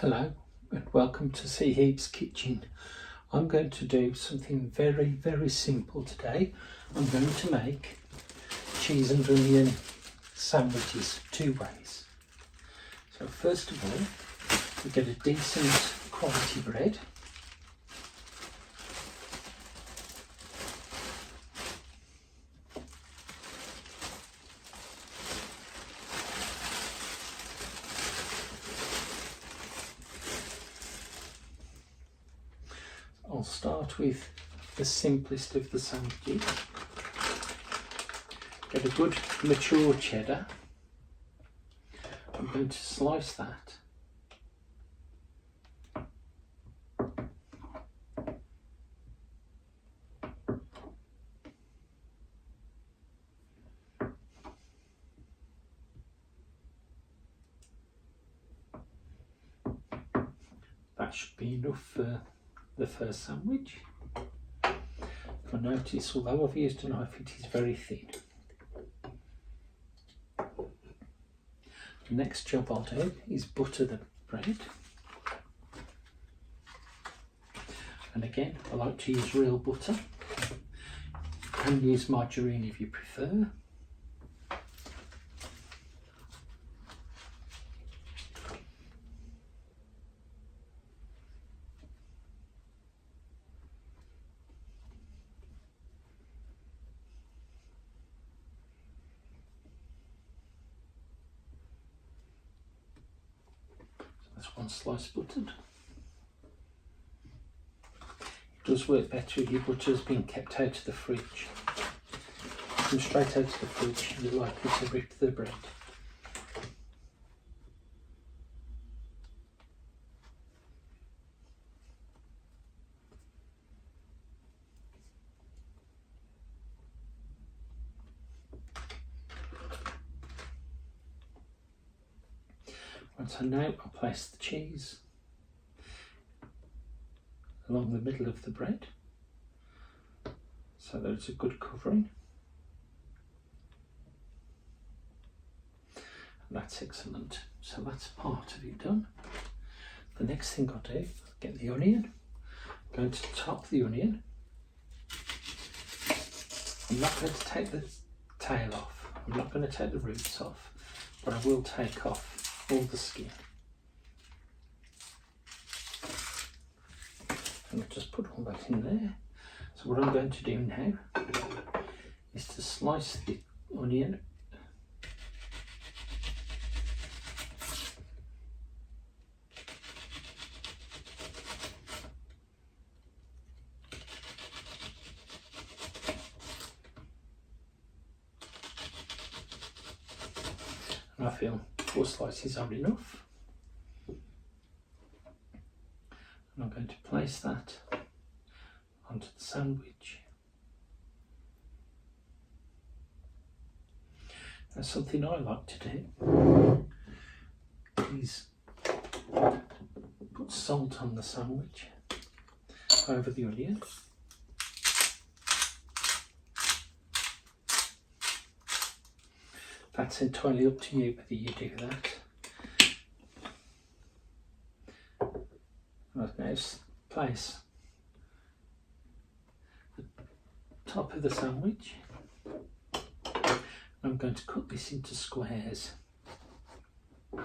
Hello and welcome to C.Heap's Kitchen. I'm going to do something very simple today. I'm going to make cheese and onion sandwiches 2 ways. So first of all, we get a decent quality bread. I'll start with the simplest of the sandwiches. Get a good mature cheddar. I'm going to slice that. That should be enough for the first sandwich. If I notice, although I've used a knife, it is very thin. The next job I'll do is butter the bread. And again, I like to use real butter. You can use margarine if you prefer. That's 1 slice buttered. It does work better if your butter's been kept out of the fridge. Come straight out of the fridge, you're likely to rip the bread. So now I'll place the cheese along the middle of the bread so that it's a good covering. And that's excellent. So that's part of it done. The next thing I'll do, get the onion. I'm going to top the onion. I'm not going to take the tail off. I'm not going to take the roots off, but I will take off all the skin. And I'll just put all that in there. So what I'm going to do now is to slice the onion . And I feel 4 slices are enough. And I'm going to place that onto the sandwich. Now something I like to do is put salt on the sandwich over the onion. That's entirely up to you whether you do that. I'll now place the top of the sandwich. I'm going to cut this into squares. If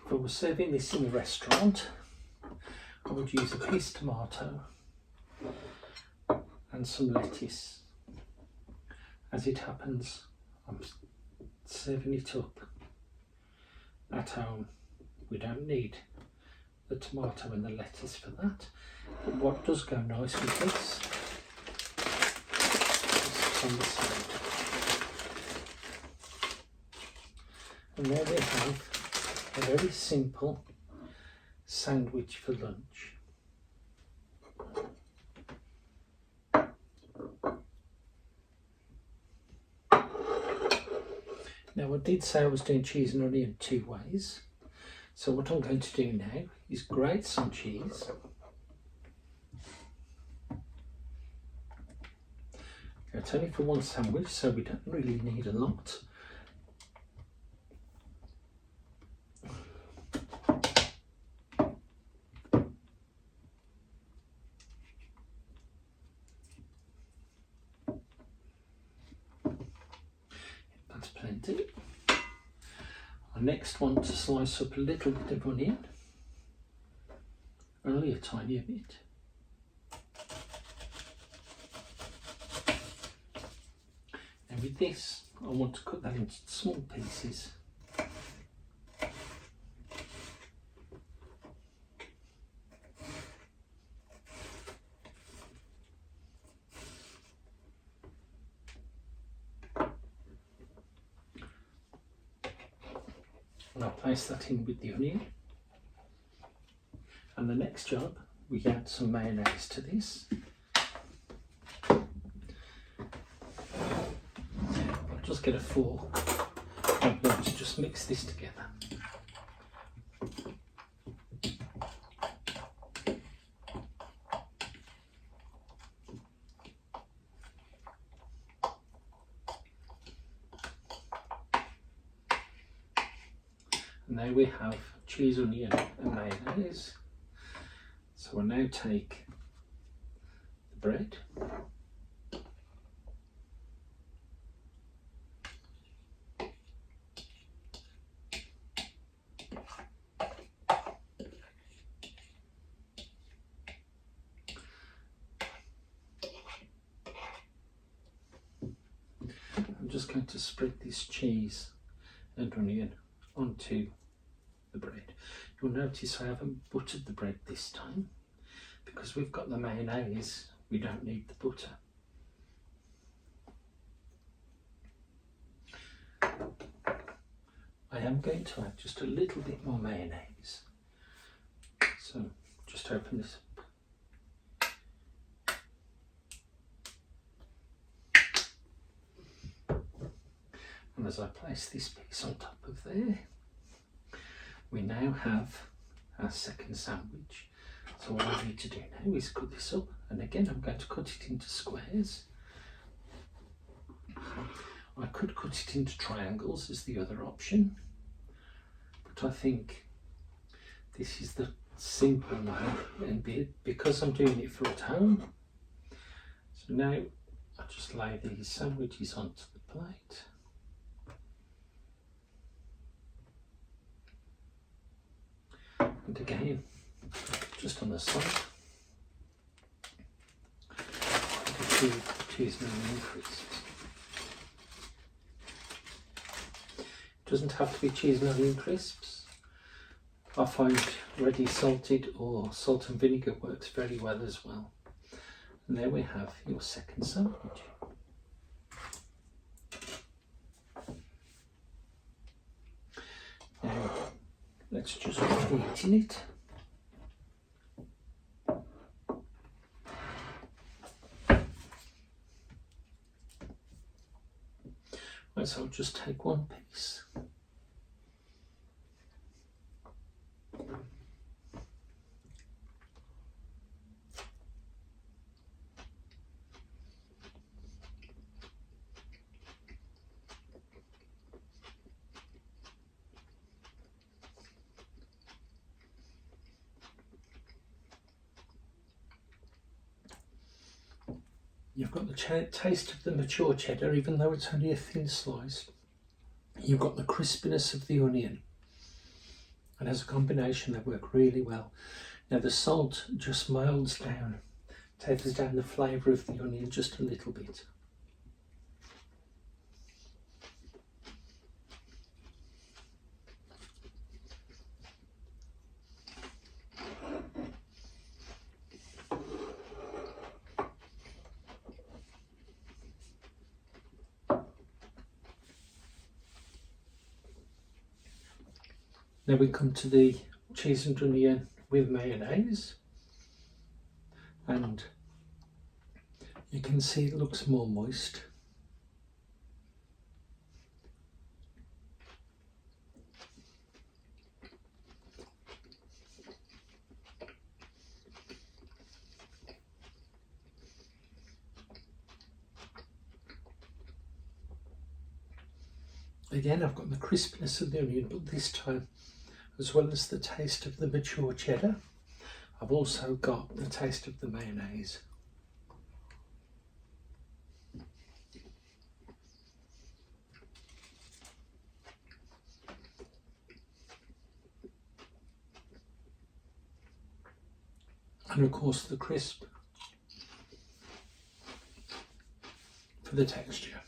I was serving this in a restaurant, I would use a piece of tomato and some lettuce. As it happens, I'm serving it up at home. We don't need the tomato and the lettuce for that. But what does go nice with this is on the side. And there we have a very simple sandwich for lunch. Now I did say I was doing cheese and onion 2 ways. So what I'm going to do now is grate some cheese. Go It's only for one sandwich, so we don't really need a lot. That's plenty. Our next one, to slice up a little bit of onion, only a tiny bit. And with this, I want to cut that into small pieces. And I'll place that in with the onion. And the next job, we add some mayonnaise to this. I'll just get a fork. I'm going to just mix this together. And there we have cheese, onion and mayonnaise. So we'll now take the bread, I'm just going to spread this cheese and onion onto the bread. You'll notice I haven't buttered the bread this time because we've got the mayonnaise, we don't need the butter. I am going to add just a little bit more mayonnaise. So just open this up. And as I place this piece on top of there, we now have our second sandwich. So all I need to do now is cut this up, and again I'm going to cut it into squares. I could cut it into triangles as the other option, but I think this is the simple way, and because I'm doing it for at home. So now I just lay these sandwiches onto the plate. And again, just on the side, a few cheese onion crisps. Doesn't have to be cheese and onion crisps. I find ready salted or salt and vinegar works very well as well. And there we have your second sandwich. Now let's just heat in it. Right, so I'll just take one piece. You've got the taste of the mature cheddar, even though it's only a thin slice. You've got the crispiness of the onion, and as a combination they work really well. Now the salt just melds down, tapers down the flavour of the onion just a little bit. Now we come to the cheese and onion with mayonnaise, and you can see it looks more moist. Again, I've got the crispness of the onion, but this time, as well as the taste of the mature cheddar, I've also got the taste of the mayonnaise. And of course the crisp for the texture.